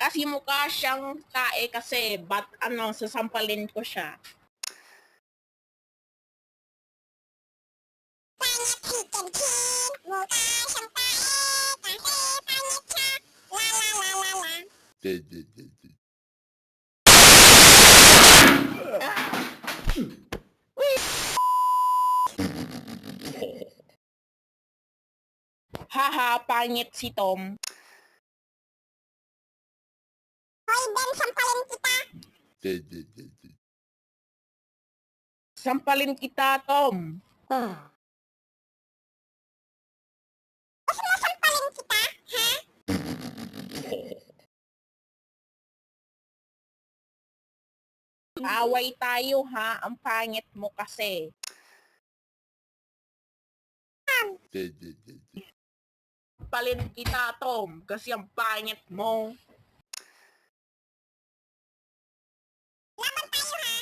Kasi mukha siyang tae kasi, sasampalin ko siya. Haha, pangit si Tom. Hoy, Ben, sampalin kita. Sampalin kita, Tom. Gusto mo sampalin kita, ha? Away tayo ha, ang pangit mo kasi. Sampalin kita, Tom, kasi ang pangit mo. Laban tayo, ha?